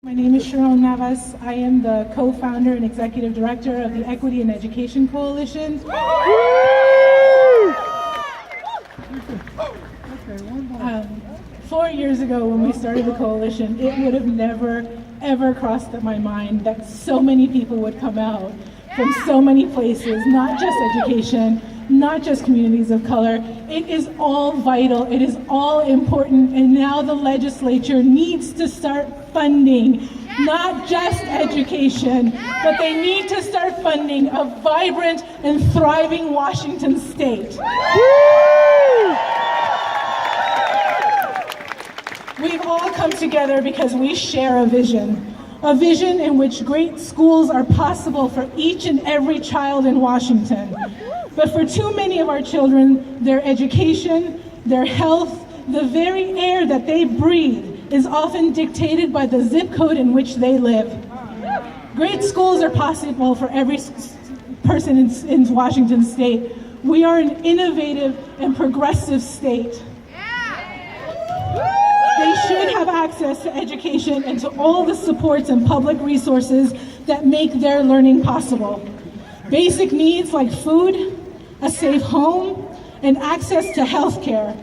My name is Sharon Navas. I am the co-founder and executive director of the Equity in Education Coalition. 4 years ago when we started the coalition, it would have never, ever crossed my mind that so many people would come out from so many places, not just education, not just communities of color. It is all vital, it is all important, and now the legislature needs to start funding not just education, but they need to start funding a vibrant and thriving Washington state. We've all come together because we share a vision in which great schools are possible for each and every child in Washington. But for too many of our children, their education, their health, the very air that they breathe is often dictated by the zip code in which they live. Great schools are possible for every person in Washington state. We are an innovative and progressive state. They should have access to education and to all the supports and public resources that make their learning possible. Basic needs like food, a safe home, and access to health care.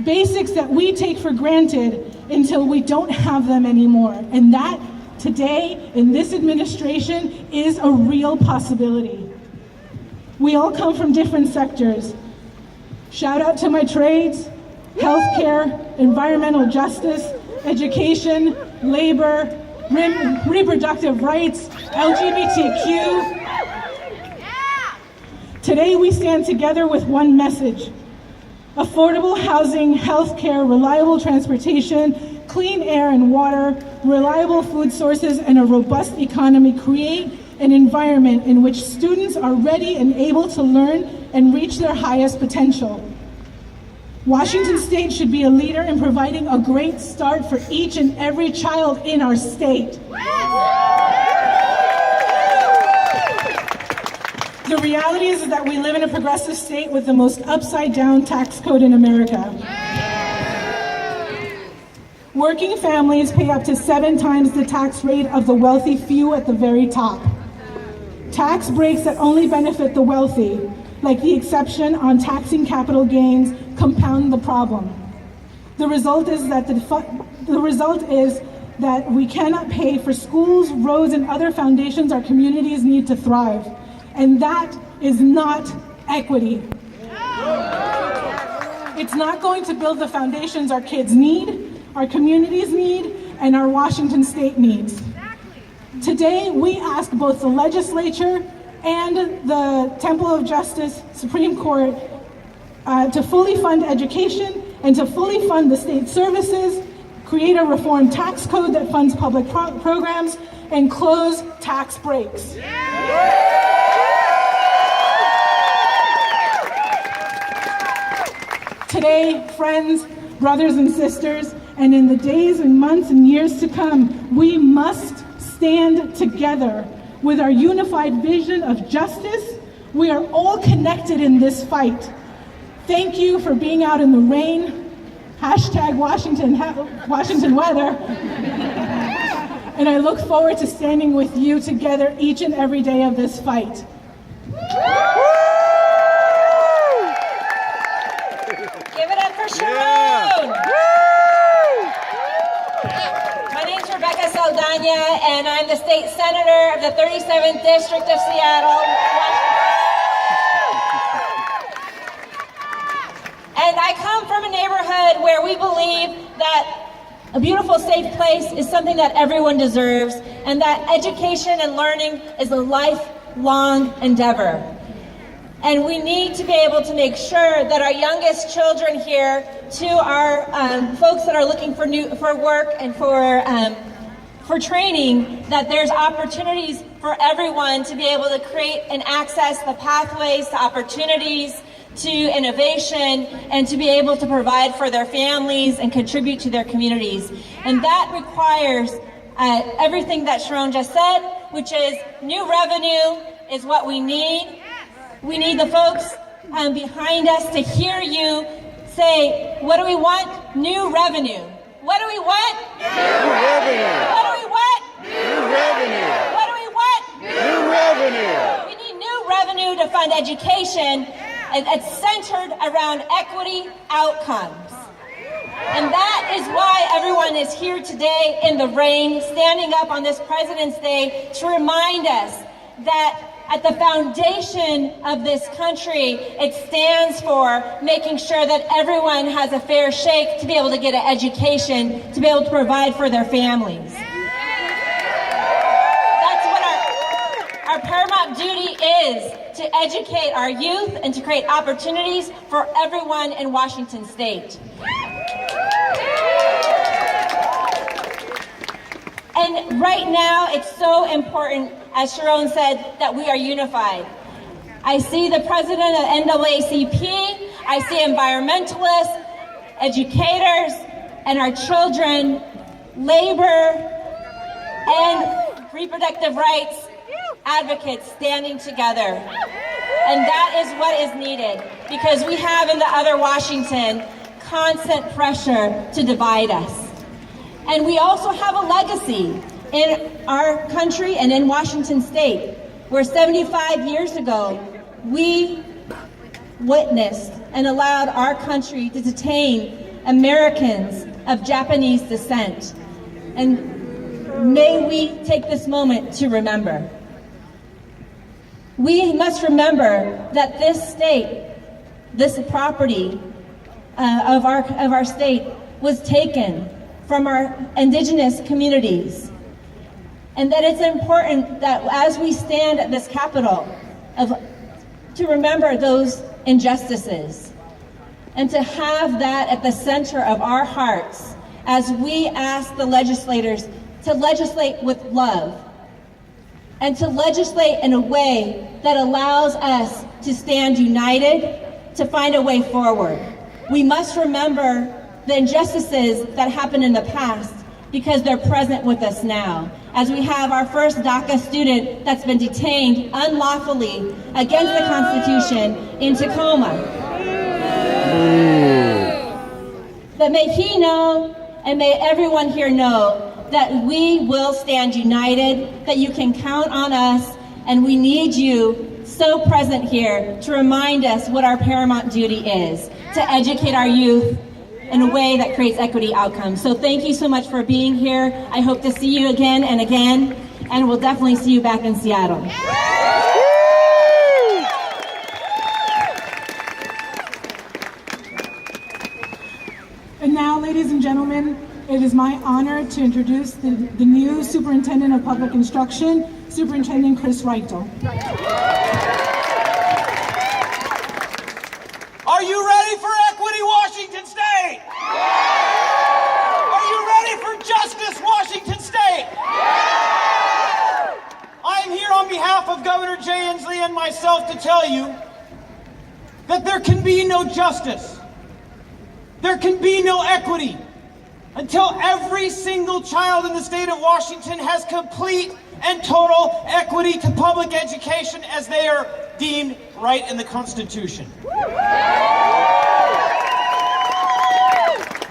Basics that we take for granted until we don't have them anymore. And that, today, in this administration, is a real possibility. We all come from different sectors. Shout out to my trades: healthcare, environmental justice, education, labor, reproductive rights, LGBTQ. Today we stand together with one message: affordable housing, healthcare, reliable transportation, clean air and water, reliable food sources, and a robust economy create an environment in which students are ready and able to learn and reach their highest potential. Washington State should be a leader in providing a great start for each and every child in our state. The reality is that we live in a progressive state with the most upside-down tax code in America. Working families pay up to 7 times the tax rate of the wealthy few at the very top. Tax breaks that only benefit the wealthy, like the exception on taxing capital gains, compound the problem. The result is that we cannot pay for schools, roads, and other foundations our communities need to thrive. And that is not equity. It's not going to build the foundations our kids need, our communities need, and our Washington state needs. Today, we ask both the legislature and the Temple of Justice Supreme Court to fully fund education and to fully fund the state services, create a reformed tax code that funds public programs, and close tax breaks. Today, friends, brothers and sisters, and in the days and months and years to come, we must stand together with our unified vision of justice. We are all connected in this fight. Thank you for being out in the rain, hashtag Washington weather. And I look forward to standing with you together each and every day of this fight. Give it up for Sharon! My name's Rebecca Saldana, and I'm the state senator of the 37th District of Seattle, Washington. And I come from a neighborhood where we believe that a beautiful, safe place is something that everyone deserves, and that education and learning is a lifelong endeavor. And we need to be able to make sure that our youngest children here, to our folks that are looking for work and for training, that there's opportunities for everyone to be able to create and access the pathways to opportunities, to innovation, and to be able to provide for their families and contribute to their communities. And that requires everything that Sharon just said, which is new revenue is what we need. We need the folks behind us to hear you say, what do we want? New revenue. What do we want? New revenue. What do we want? fund education that's centered around equity outcomes. And that is why everyone is here today in the rain, standing up on this President's Day to remind us that at the foundation of this country, it stands for making sure that everyone has a fair shake to be able to get an education, to be able to provide for their families. That's what our paramount duty is, to educate our youth and to create opportunities for everyone in Washington State. And right now, it's so important, as Sharon said, that we are unified. I see the president of NAACP, I see environmentalists, educators, and our children, labor, and reproductive rights advocates standing together. And that is what is needed, because we have in the other Washington constant pressure to divide us. And we also have a legacy in our country and in Washington State, where 75 years ago, we witnessed and allowed our country to detain Americans of Japanese descent. And may we take this moment to remember. We must remember that this state, this property of our state was taken from our indigenous communities. And that it's important that as we stand at this Capitol, to remember those injustices and to have that at the center of our hearts as we ask the legislators to legislate with love and to legislate in a way that allows us to stand united to find a way forward. We must remember the injustices that happened in the past because they're present with us now. As we have our first DACA student that's been detained unlawfully against the Constitution in Tacoma. But may he know, and may everyone here know, that we will stand united, that you can count on us, and we need you so present here to remind us what our paramount duty is, to educate our youth in a way that creates equity outcomes. So thank you so much for being here. I hope to see you again and again, and we'll definitely see you back in Seattle. And now, ladies and gentlemen, it is my honor to introduce the new Superintendent of Public Instruction, Superintendent Chris Reichel. Are you ready for equity, Washington State? Are you ready for justice, Washington State? I am here on behalf of Governor Jay Inslee and myself to tell you that there can be no justice, there can be no equity until every single child in the state of Washington has complete and total equity to public education as they are deemed right in the Constitution.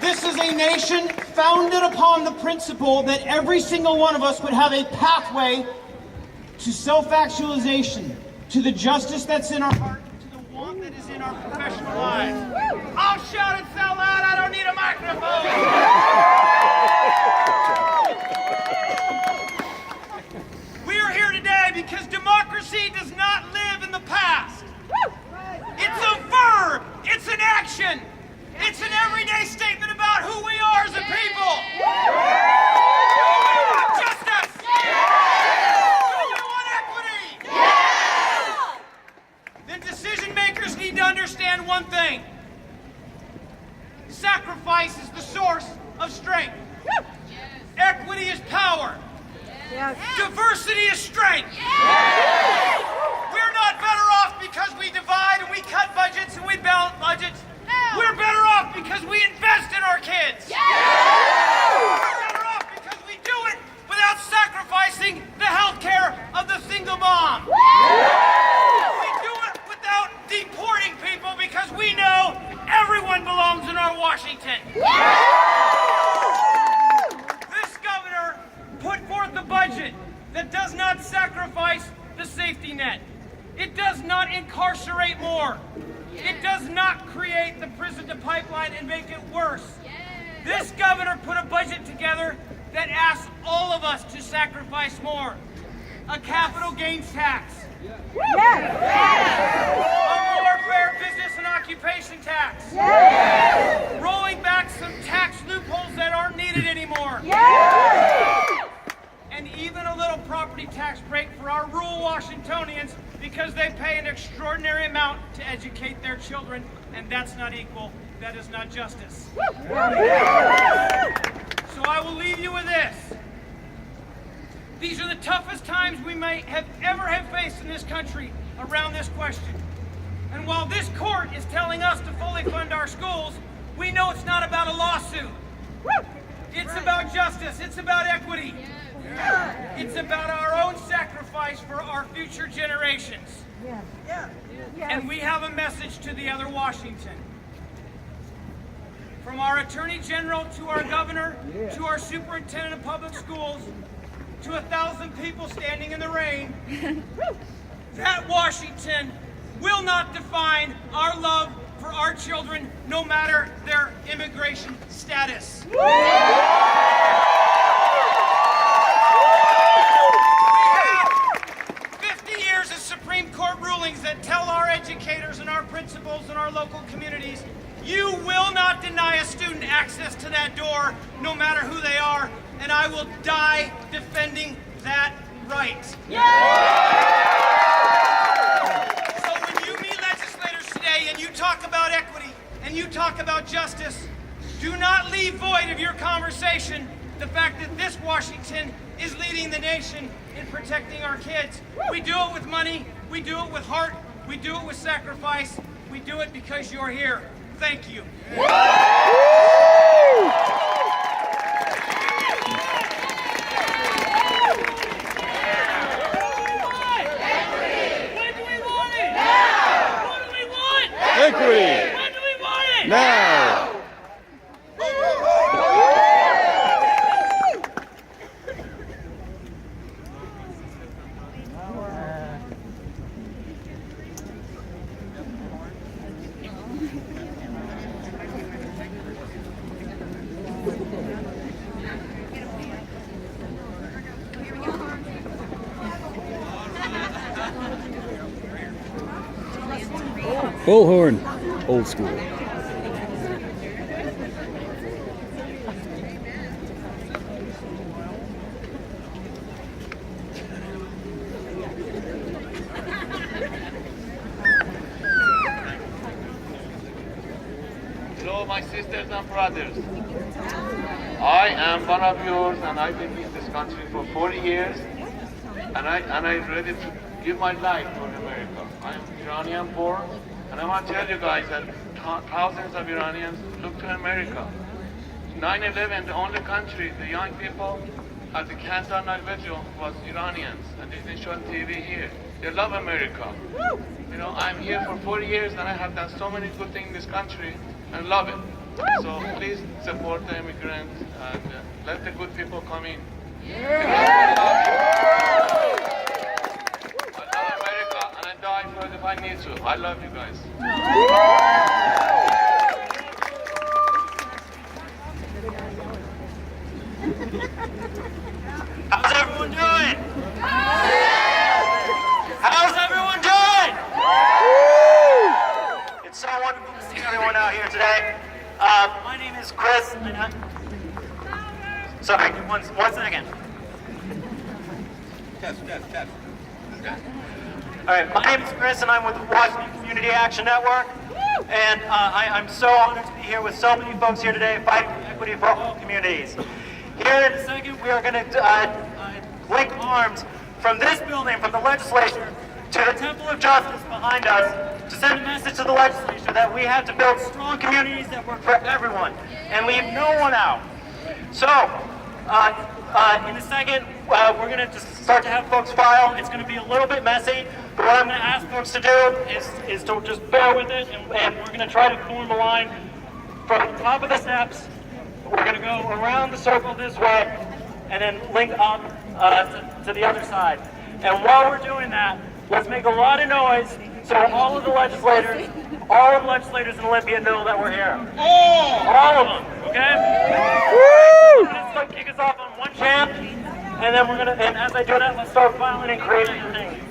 This is a nation founded upon the principle that every single one of us would have a pathway to self-actualization, to the justice that's in our heart, to the want that is in our professional lives. I'll shout it so loud I don't need a microphone! We are here today because democracy does not live in the past. It's a verb, it's an action, it's an everyday statement about who we are as a people. Do we want justice? Do we want equity? Then decision makers need to understand one thing. Sacrifice is the source of strength. Equity is power. Diversity is strength. We're not better off because we divide and we cut budgets and we balance budgets. We're better off because we invest in our kids. We're better off because we do it without sacrificing the health care of the single mom. We do it without deporting people because we know everyone belongs in our Washington. This governor put forth a budget that does not sacrifice the safety net. It does not incarcerate more. It does not create the prison to pipeline and make it worse. This governor put a budget together that asks all of us to sacrifice more. A capital gains tax. A more fair business and occupation tax. Rolling back some tax loopholes that aren't needed anymore. And even a little property tax break for our rural Washingtonians because they pay an extraordinary amount to educate their children, and that's not equal, that is not justice. So I will leave you with this. These are the toughest times we may have ever faced in this country around this question. And while this court is telling us to fully fund our schools, we know it's not about a lawsuit. It's about justice, it's about equity. It's about our own sacrifice for our future generations. And we have a message to the other Washington. From our Attorney General to our Governor, to our Superintendent of Public Schools, to 1,000 people standing in the rain, that Washington will not define our love for our children, no matter their immigration status. We have 50 years of Supreme Court rulings that tell our educators and our principals and our local communities, you will not deny a student access to that door, no matter who they are, and I will die defending that right. So when you meet legislators today and you talk about equity and you talk about justice, do not leave void of your conversation the fact that this Washington is leading the nation in protecting our kids. We do it with money, we do it with heart, we do it with sacrifice, we do it because you're here. Thank you. Equity! When do we want it? Now! Bullhorn, old school. Hello, my sisters and brothers. I am one of yours, and I've been in this country for 40 years, and I'm ready to give my life for America. I'm Iranian born, and I want to tell you guys that thousands of Iranians look to America. 9/11, the only country, the young people at the cancer night vigil was Iranians, and they didn't show on TV here. They love America. You know, I'm here for 40 years, and I have done so many good things in this country, and love it. So please support the immigrant, and let the good people come in. I love America, and I die for it if I need to. I love you guys. How's everyone doing? How's everyone doing? It's so wonderful to see everyone out here today. My name is Chris. Sorry, one second. Test. All right, my name is Chris, and I'm with the Washington Community Action Network. And I'm so honored to be here with so many folks here today fighting for equity for all communities. Here in a second, we are going to link arms from this building, from the legislature, to the Temple of Justice behind us, to send a message to the legislature that we have to build strong communities that work for everyone and leave no one out. So, in a second, we're going to just start to have folks file. It's going to be a little bit messy, but what I'm going to ask folks to do is to just bear with it, and we're going to try to form a line from the top of the steps. We're going to go around the circle this way, and then link up to the other side. And while we're doing that, Let's make a lot of noise so all of the legislators in Olympia know that we're here. All of them, okay? Woo! So I'm gonna kick us off on one chant, and then and as I do that, let's start filing and creating the thing.